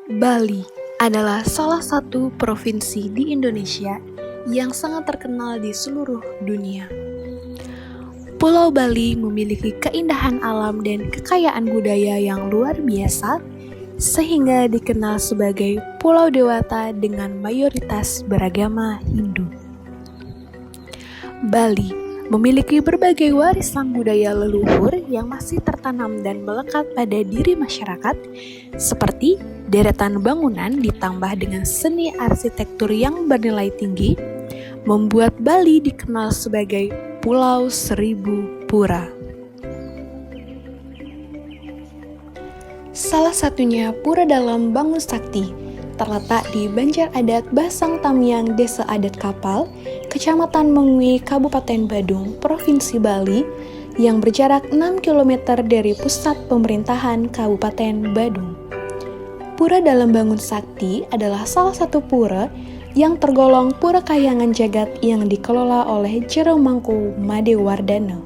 Bali adalah salah satu provinsi di Indonesia yang sangat terkenal di seluruh dunia. Pulau Bali memiliki keindahan alam dan kekayaan budaya yang luar biasa, sehingga dikenal sebagai Pulau Dewata dengan mayoritas beragama Hindu. Bali memiliki berbagai warisan budaya leluhur yang masih tertanam dan melekat pada diri masyarakat, seperti deretan bangunan ditambah dengan seni arsitektur yang bernilai tinggi, membuat Bali dikenal sebagai Pulau Seribu Pura. Salah satunya Pura Dalam Bangun Sakti, terletak di Banjar Adat Basang Tamiang, Desa Adat Kapal, Kecamatan Mengwi, Kabupaten Badung, Provinsi Bali, yang berjarak 6 km dari pusat pemerintahan Kabupaten Badung. Pura Dalam Bangun Sakti adalah salah satu pura yang tergolong Pura Kahyangan Jagat yang dikelola oleh Jero Mangku Madewardana.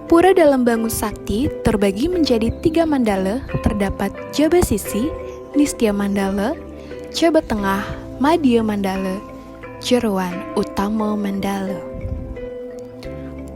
Pura Dalam Bangun Sakti terbagi menjadi 3 mandala, terdapat Jaba Sisi, Nistya Mandala, Jaba Tengah, Madya Mandala, Jeroan Utama Mandala.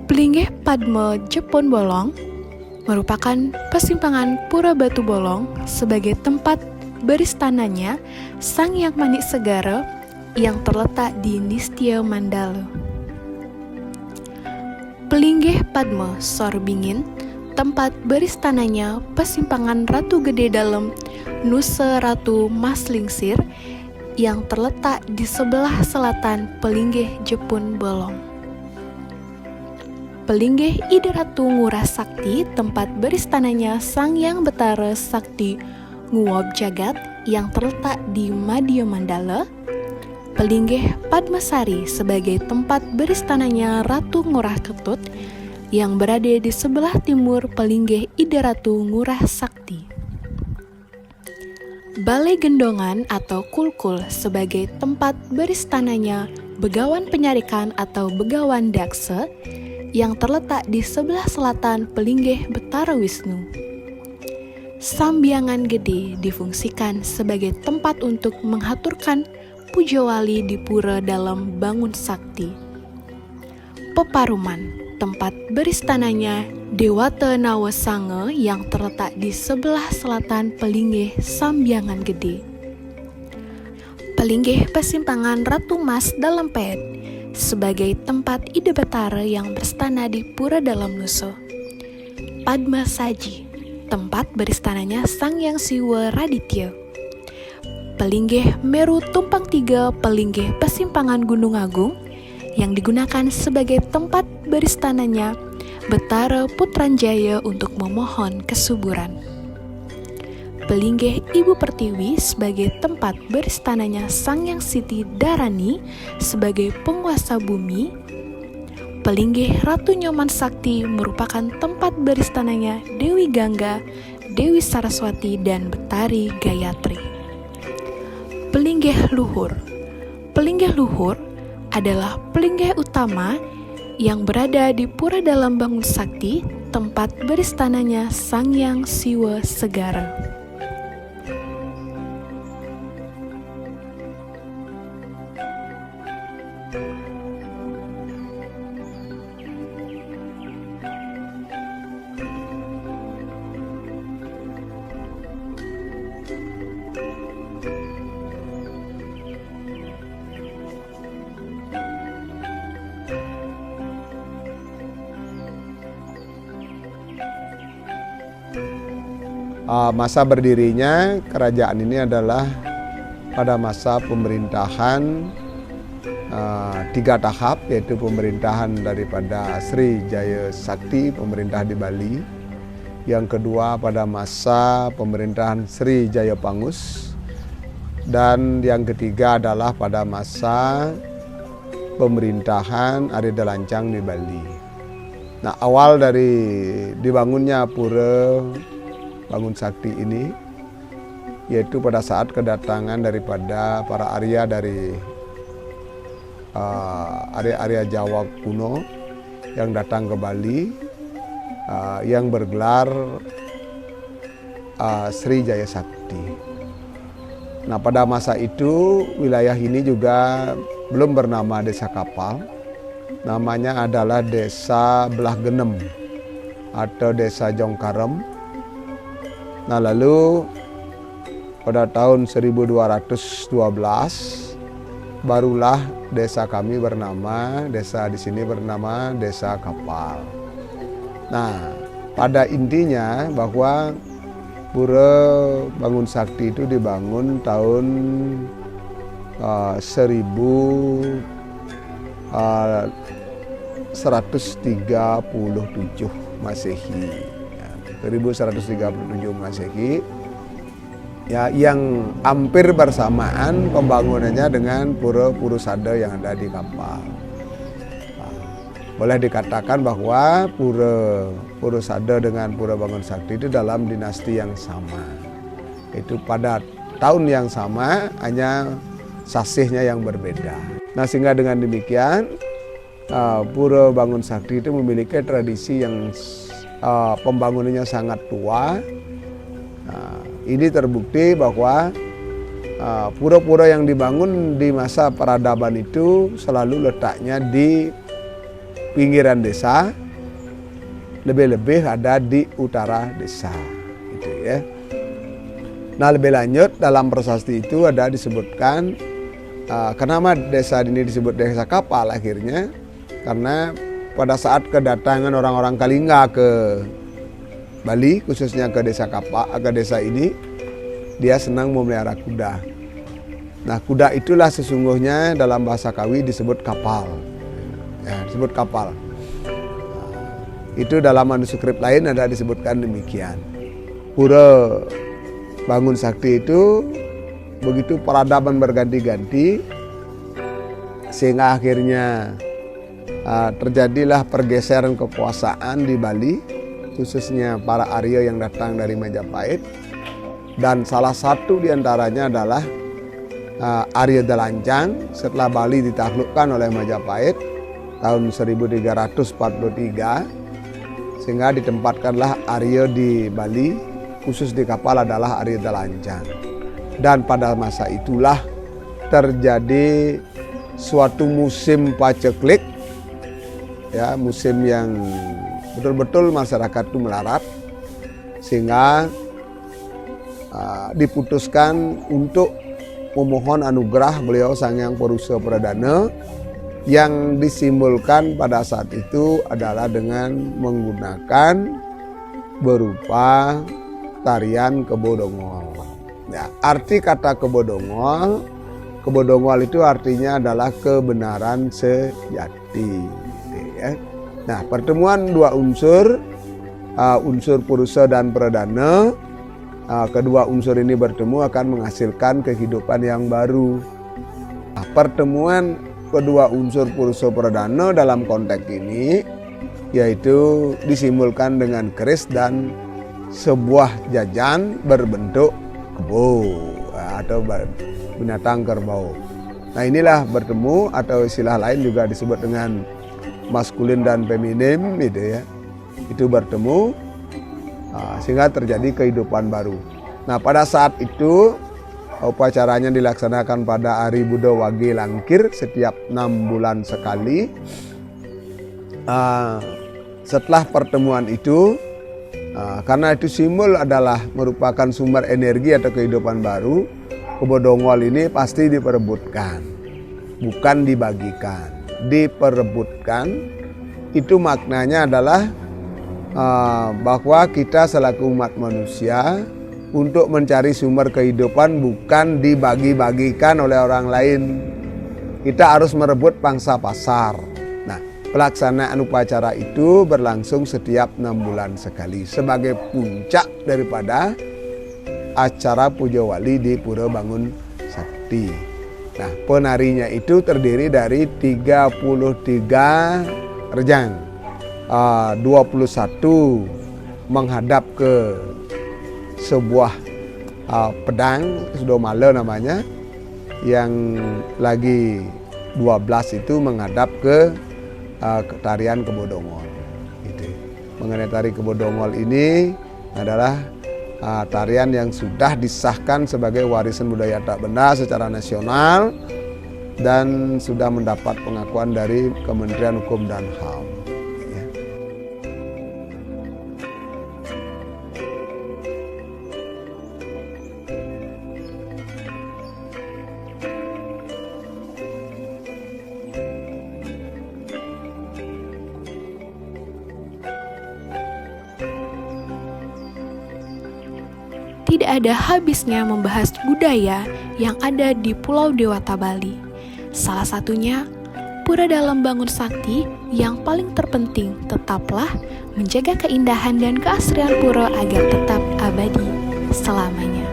Pelinggih Padma Jepun Bolong merupakan persimpangan Pura Batu Bolong sebagai tempat beristananya Sang Hyang Manik Segara yang terletak di Nistya Mandala. Pelinggih Padma Sorbingin, tempat beristananya persimpangan Ratu Gede Dalem Nusa Ratu Maslingsir yang terletak di sebelah selatan Pelinggih Jepun Bolong. Pelinggih Ida Ratu Ngurah Sakti, tempat beristananya Sang Hyang Betara Sakti Nguwob Jagat yang terletak di Madya Mandala. Pelinggih Padmasari sebagai tempat beristananya Ratu Ngurah Ketut yang berada di sebelah timur Pelinggih Ida Ratu Ngurah Sakti. Balai Gendongan atau Kulkul sebagai tempat beristananya Begawan Penyarikan atau Begawan Daksa yang terletak di sebelah selatan Pelinggih Betara Wisnu. Sambiangan Gede difungsikan sebagai tempat untuk menghaturkan puja wali di Pura Dalam Bangun Sakti. Peparuman, tempat beristananya Dewata Nawasanga yang terletak di sebelah selatan Pelinggih Sambiangan Gede. Pelinggih Persimpangan Ratu Mas Dalam Pet sebagai tempat Ida Betara yang berstana di Pura Dalam Nusa. Padma Saji, tempat beristananya Sang Hyang Siwa Raditya. Pelinggih Meru Tumpang Tiga Pelinggih Persimpangan Gunung Agung yang digunakan sebagai tempat beristananya Betara Putranjaya untuk memohon kesuburan. Pelinggih Ibu Pertiwi sebagai tempat beristananya Sang Hyang Siti Dharani sebagai penguasa bumi. Pelinggih Ratu Nyoman Sakti merupakan tempat beristananya Dewi Gangga, Dewi Saraswati, dan Betari Gayatri. Pelinggih Luhur. Pelinggih Luhur adalah pelinggih utama yang berada di Pura Dalam Bangun Sakti, tempat beristananya Sang Hyang Siwa Segara. Masa berdirinya kerajaan ini adalah pada masa pemerintahan 3 tahap, yaitu pemerintahan daripada Sri Jaya Sakti, pemerintah di Bali. Yang kedua pada masa pemerintahan Sri Jaya Pangus. Dan yang ketiga adalah pada masa pemerintahan Ari Dalancang di Bali. Nah, awal dari dibangunnya Pura Bangun Sakti ini yaitu pada saat kedatangan daripada para Arya dari Arya Jawa kuno yang datang ke Bali yang bergelar Sri Jaya Sakti. Sakti. Nah, pada masa itu wilayah ini juga belum bernama Desa Kapal. Namanya adalah Desa Belah Genem atau Desa Jongkarem. Nah, lalu pada tahun 1212 barulah desa kami bernama, desa di sini bernama Desa Kapal. Nah, pada intinya bahwa Pura Bangun Sakti itu dibangun tahun 1137 Masehi. 1137 Masehi. Ya, yang hampir bersamaan pembangunannya dengan Pura Purusada yang ada di Kapal. Boleh dikatakan bahwa Pura Purusada dengan Pura Bangun Sakti itu dalam dinasti yang sama. Itu pada tahun yang sama, hanya sasihnya yang berbeda. Nah, sehingga dengan demikian Pura Bangun Sakti itu memiliki tradisi yang pembangunannya sangat tua. Ini terbukti bahwa pura-pura yang dibangun di masa peradaban itu selalu letaknya di pinggiran desa, lebih-lebih ada di utara desa, gitu ya. Nah, lebih lanjut dalam prasasti itu ada disebutkan kenapa desa ini disebut Desa Kapal akhirnya, karena pada saat kedatangan orang-orang Kalingga ke Bali, khususnya ke Desa Kapal, ke desa ini, dia senang memelihara kuda. Nah, kuda itulah sesungguhnya dalam bahasa Kawi disebut kapal. Ya, disebut kapal. Itu dalam manuskrip lain ada disebutkan demikian. Pura Bangun Sakti itu begitu peradaban berganti-ganti, sehingga akhirnya terjadilah pergeseran kekuasaan di Bali, khususnya para Arya yang datang dari Majapahit, dan salah satu diantaranya adalah Arya Dalancang setelah Bali ditaklukkan oleh Majapahit tahun 1343, sehingga ditempatkanlah Arya di Bali, khusus di Kapal adalah Arya Dalancang. Dan pada masa itulah terjadi suatu musim paceklik, ya, musim yang betul-betul masyarakat itu melarat, sehingga diputuskan untuk memohon anugerah beliau Sang Hyang Purusa Pradana, yang disimbolkan pada saat itu adalah dengan menggunakan berupa tarian kebodongol. Ya, arti kata kebodongol itu artinya adalah kebenaran sejati. Ya. Nah, pertemuan dua unsur, unsur Purusa dan Pradana, kedua unsur ini bertemu akan menghasilkan kehidupan yang baru. Nah, pertemuan kedua unsur Purusa Pradana dalam konteks ini yaitu disimbolkan dengan keris dan sebuah jajan berbentuk kebo atau binatang kerbau. Nah, inilah bertemu, atau istilah lain juga disebut dengan maskulin dan feminim, gitu ya. Itu bertemu sehingga terjadi kehidupan baru. Nah, pada saat itu upacaranya dilaksanakan pada Hari Buddha Wage Langkir setiap 6 bulan sekali. Setelah pertemuan itu, karena itu simbol adalah merupakan sumber energi atau kehidupan baru, kebodongol ini pasti diperebutkan, bukan dibagikan. Diperebutkan itu maknanya adalah bahwa kita selaku umat manusia untuk mencari sumber kehidupan bukan dibagi-bagikan oleh orang lain. Kita harus merebut pangsa pasar. Nah, pelaksanaan upacara itu berlangsung setiap 6 bulan sekali sebagai puncak daripada acara puja wali di Pura Bangun Sakti. Nah, penarinya itu terdiri dari 33 rejang, 21 menghadap ke sebuah pedang, Sudomala namanya, yang lagi 12 itu menghadap ke tarian kebodongol. Gitu. Mengenai tari kebodongol ini adalah tarian yang sudah disahkan sebagai warisan budaya tak benda secara nasional dan sudah mendapat pengakuan dari Kementerian Hukum dan HAM. Ya. Tidak ada habisnya membahas budaya yang ada di Pulau Dewata Bali. Salah satunya, Pura Dalam Bangun Sakti yang paling terpenting tetaplah menjaga keindahan dan keasrian pura agar tetap abadi selamanya.